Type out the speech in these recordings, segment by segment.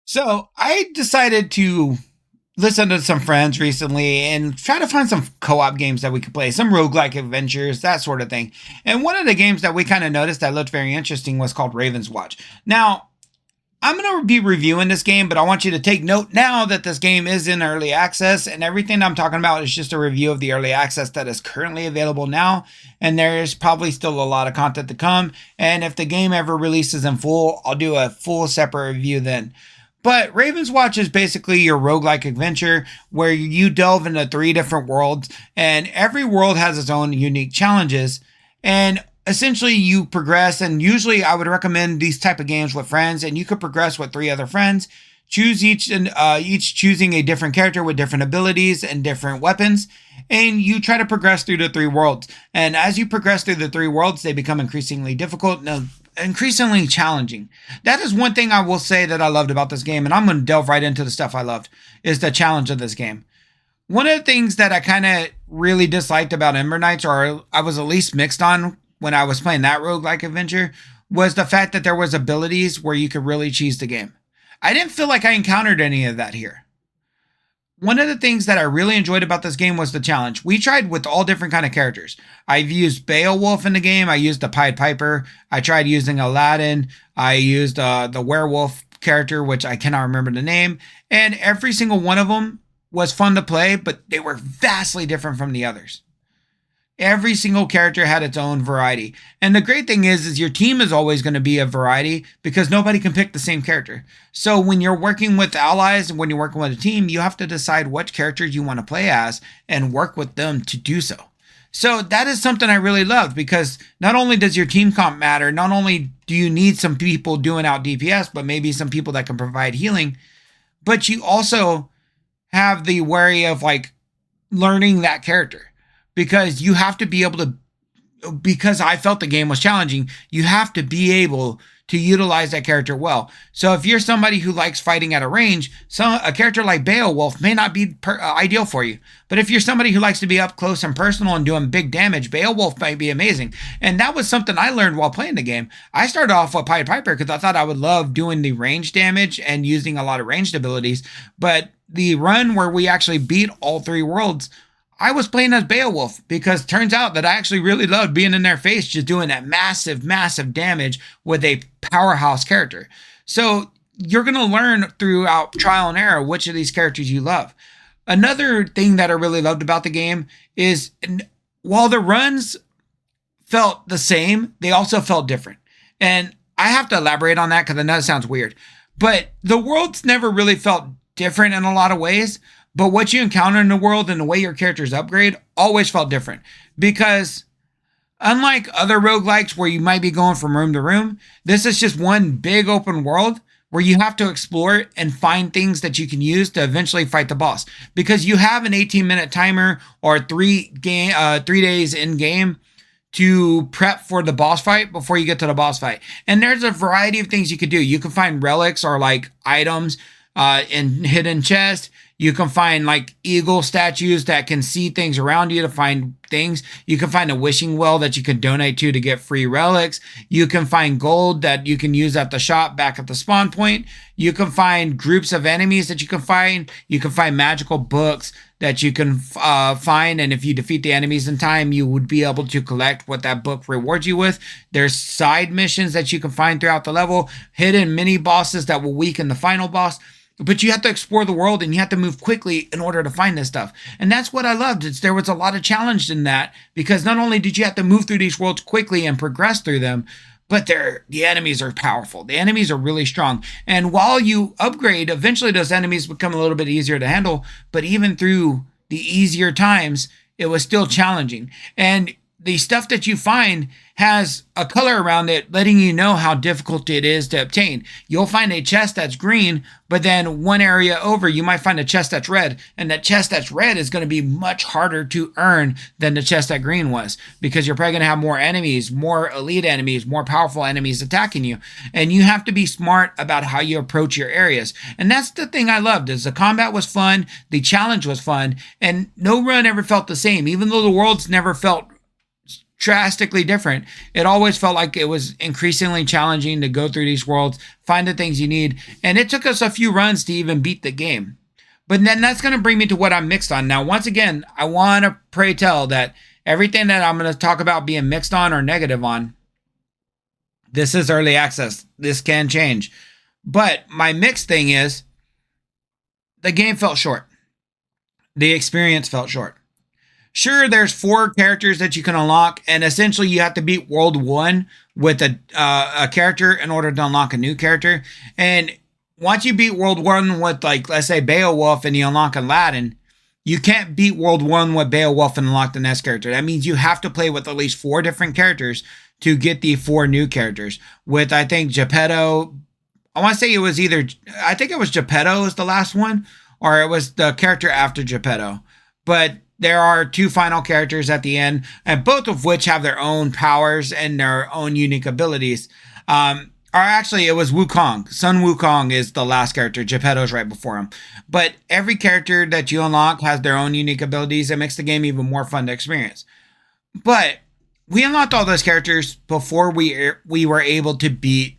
So I decided to listen to some friends recently and try to find some co-op games that we could play, some roguelike adventures, that sort of thing. And one of the games that we kind of noticed that looked very interesting was called Ravenswatch. Now, I'm going to be reviewing this game, but I want you to take note now that this game is in early access, and everything I'm talking about is just a review of the early access that is currently available now. And there is probably still a lot of content to come. And if the game ever releases in full, I'll do a full separate review then. But Raven's Watch is basically your roguelike adventure where you delve into three different worlds, and every world has its own unique challenges. And essentially you progress, and usually I would recommend these type of games with friends, and you could progress with three other friends. Choose each and each choosing a different character with different abilities and different weapons, and you try to progress through the three worlds. And as you progress through the three worlds, they become increasingly difficult. Now, increasingly challenging. That is one thing I will say that I loved about this game, and I'm going to delve right into the stuff I loved, is the challenge of this game. One of the things that I kind of really disliked about Ember Knights, or I was at least mixed on when I was playing that roguelike adventure, was the fact that there was abilities where you could really cheese the game. I didn't feel like I encountered any of that here. One of the things that I really enjoyed about this game was the challenge. We tried with all different kind of characters. I've used Beowulf in the game. I used the Pied Piper. I tried using Aladdin. I used the werewolf character, which I cannot remember the name. And every single one of them was fun to play, but they were vastly different from the others. Every single character had its own variety. And the great thing is your team is always going to be a variety because nobody can pick the same character. So when you're working with allies and when you're working with a team, you have to decide what characters you want to play as and work with them to do so. So that is something I really loved because not only does your team comp matter, not only do you need some people doing out DPS, but maybe some people that can provide healing, but you also have the worry of like learning that character. Because you have to be able to, because I felt the game was challenging, you have to be able to utilize that character well. So if you're somebody who likes fighting at a range, a character like Beowulf may not be ideal for you. But if you're somebody who likes to be up close and personal and doing big damage, Beowulf might be amazing. And that was something I learned while playing the game. I started off with Pied Piper because I thought I would love doing the range damage and using a lot of ranged abilities. But the run where we actually beat all three worlds, I was playing as Beowulf because it turns out that I actually really loved being in their face, just doing that massive, massive damage with a powerhouse character. So you're going to learn throughout trial and error which of these characters you love. Another thing that I really loved about the game is while the runs felt the same, they also felt different. And I have to elaborate on that because I know it sounds weird, but the worlds never really felt different in a lot of ways. But what you encounter in the world and the way your characters upgrade always felt different. Because unlike other roguelikes where you might be going from room to room, this is just one big open world where you have to explore and find things that you can use to eventually fight the boss. Because you have an 18-minute timer or 3 days in game to prep for the boss fight before you get to the boss fight. And there's a variety of things you could do. You can find relics or like items in hidden chests. You can find like eagle statues that can see things around you to find things. You can find a wishing well that you can donate to get free relics. You can find gold that you can use at the shop back at the spawn point. You can find groups of enemies that you can find. You can find magical books that you can find. And if you defeat the enemies in time, you would be able to collect what that book rewards you with. There's side missions that you can find throughout the level, hidden mini bosses that will weaken the final boss. But you have to explore the world and you have to move quickly in order to find this stuff. And that's what I loved. There was a lot of challenge in that because not only did you have to move through these worlds quickly and progress through them, but the enemies are powerful. The enemies are really strong. And while you upgrade, eventually those enemies become a little bit easier to handle. But even through the easier times, it was still challenging. And the stuff that you find has a color around it, letting you know how difficult it is to obtain. You'll find a chest that's green, but then one area over, you might find a chest that's red. And that chest that's red is going to be much harder to earn than the chest that green was, because you're probably going to have more enemies, more elite enemies, more powerful enemies attacking you. And you have to be smart about how you approach your areas. And that's the thing I loved, is the combat was fun, the challenge was fun, and no run ever felt the same, even though the worlds never felt drastically different. It always felt like it was increasingly challenging to go through these worlds, find the things you need, and it took us a few runs to even beat the game. But then that's going to bring me to what I'm mixed on. Now, once again, I want to pray tell that everything that I'm going to talk about being mixed on or negative on, this is early access. This can change. But my mixed thing is the game felt short. The experience felt short. Sure, there's 4 characters that you can unlock, and essentially you have to beat World 1 with a character in order to unlock a new character. And once you beat World 1 with, like, let's say Beowulf and you unlock Aladdin, you can't beat World 1 with Beowulf and unlock the next character. That means you have to play with at least 4 different characters to get the 4 new characters. With, I think, Geppetto, I want to say it was either, I think it was Geppetto was the last one, or it was the character after Geppetto. But there are 2 final characters at the end, and both of which have their own powers and their own unique abilities. Or actually, it was Wukong. Sun Wukong is the last character. Geppetto's right before him. But every character that you unlock has their own unique abilities. It makes the game even more fun to experience. But we unlocked all those characters before we were able to beat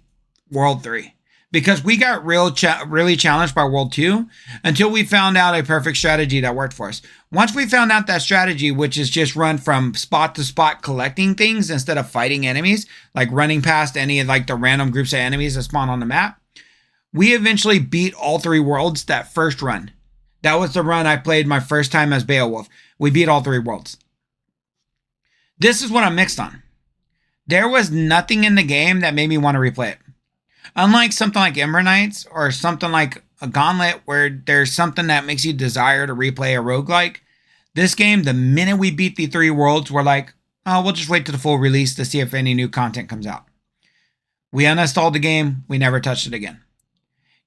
World 3. Because we got really challenged by World 2 until we found out a perfect strategy that worked for us. Once we found out that strategy, which is just run from spot to spot collecting things instead of fighting enemies, like running past any of like the random groups of enemies that spawn on the map, we eventually beat all 3 worlds that first run. That was the run I played my first time as Beowulf. We beat all 3 worlds. This is what I'm mixed on. There was nothing in the game that made me want to replay it. Unlike something like Ember Knights or something like a Gauntlet where there's something that makes you desire to replay a roguelike, this game, the minute we beat the 3 worlds, we're like, oh, we'll just wait to the full release to see if any new content comes out. We uninstalled the game. We never touched it again.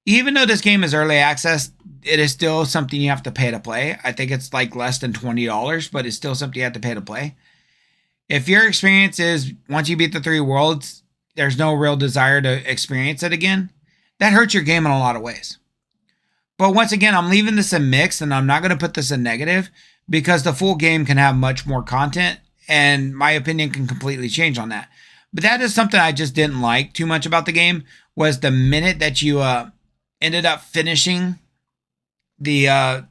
Even though this game is early access, it is still something you have to pay to play. I think it's like less than $20, but it's still something you have to pay to play. If your experience is once you beat the 3 worlds, there's no real desire to experience it again, that hurts your game in a lot of ways. But once again, I'm leaving this in mix, and I'm not going to put this in negative because the full game can have much more content, and my opinion can completely change on that. But that is something I just didn't like too much about the game, was the minute that you ended up finishing the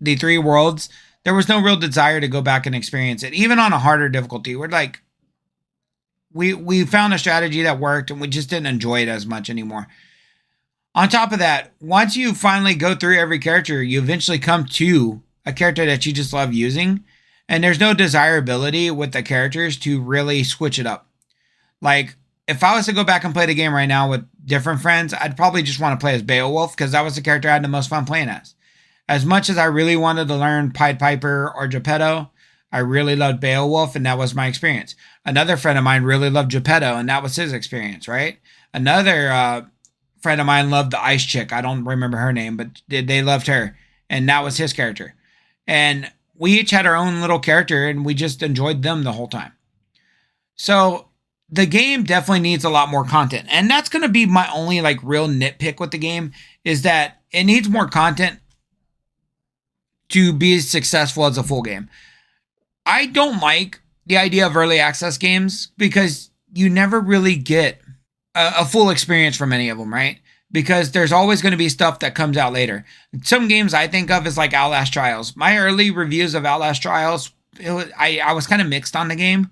3 worlds, there was no real desire to go back and experience it, even on a harder difficulty. We're like, we found a strategy that worked, and we just didn't enjoy it as much anymore. On top of that, once you finally go through every character, you eventually come to a character that you just love using, and there's no desirability with the characters to really switch it up. Like, if I was to go back and play the game right now with different friends, I'd probably just want to play as Beowulf because that was the character I had the most fun playing as. As much as I really wanted to learn Pied Piper or Geppetto, I really loved Beowulf, and that was my experience. Another friend of mine really loved Geppetto, and that was his experience, right? Another friend of mine loved the ice chick. I don't remember her name, but they loved her, and that was his character. And we each had our own little character, and we just enjoyed them the whole time. So the game definitely needs a lot more content, and that's going to be my only like real nitpick with the game, is that it needs more content to be successful as a full game. I don't like the idea of early access games because you never really get a full experience from any of them, right? Because there's always going to be stuff that comes out later. Some games I think of as like Outlast Trials. My early reviews of Outlast Trials, I was kind of mixed on the game.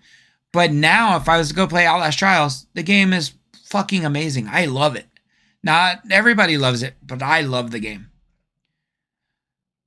But now if I was to go play Outlast Trials, the game is fucking amazing. I love it. Not everybody loves it, but I love the game.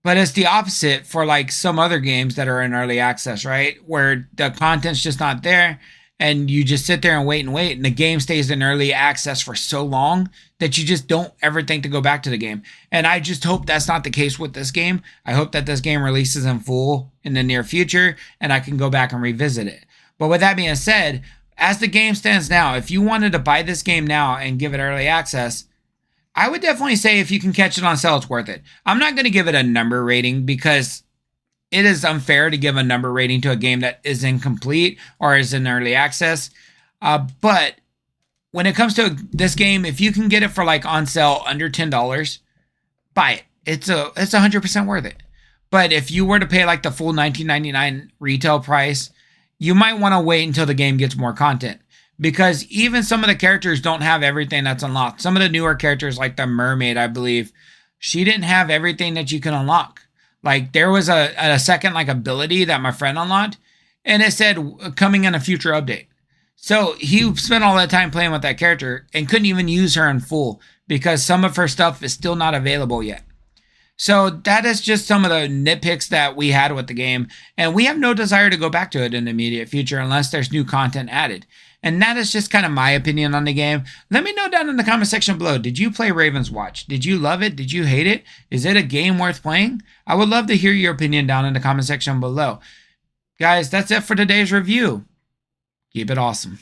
But it's the opposite for like some other games that are in early access, right? Where the content's just not there and you just sit there and wait and the game stays in early access for so long that you just don't ever think to go back to the game. And I just hope that's not the case with this game. I hope that this game releases in full in the near future and I can go back and revisit it. But with that being said, as the game stands now, if you wanted to buy this game now and give it early access, I would definitely say if you can catch it on sale, it's worth it. I'm not going to give it a number rating because it is unfair to give a number rating to a game that is incomplete or is in early access. But when it comes to this game, if you can get it for like on sale under $10, buy it. It's 100% worth it. But if you were to pay like the full $19.99 retail price, you might want to wait until the game gets more content. Because even some of the characters don't have everything that's unlocked. Some of the newer characters, like the mermaid, I believe, she didn't have everything that you can unlock. Like there was a second like ability that my friend unlocked, and it said coming in a future update. So he spent all that time playing with that character and couldn't even use her in full because some of her stuff is still not available yet. So that is just some of the nitpicks that we had with the game, and we have no desire to go back to it in the immediate future unless there's new content added. And that is just kind of my opinion on the game. Let me know down in the comment section below. Did you play Ravenswatch? Did you love it? Did you hate it? Is it a game worth playing? I would love to hear your opinion down in the comment section below. Guys, that's it for today's review. Keep it awesome.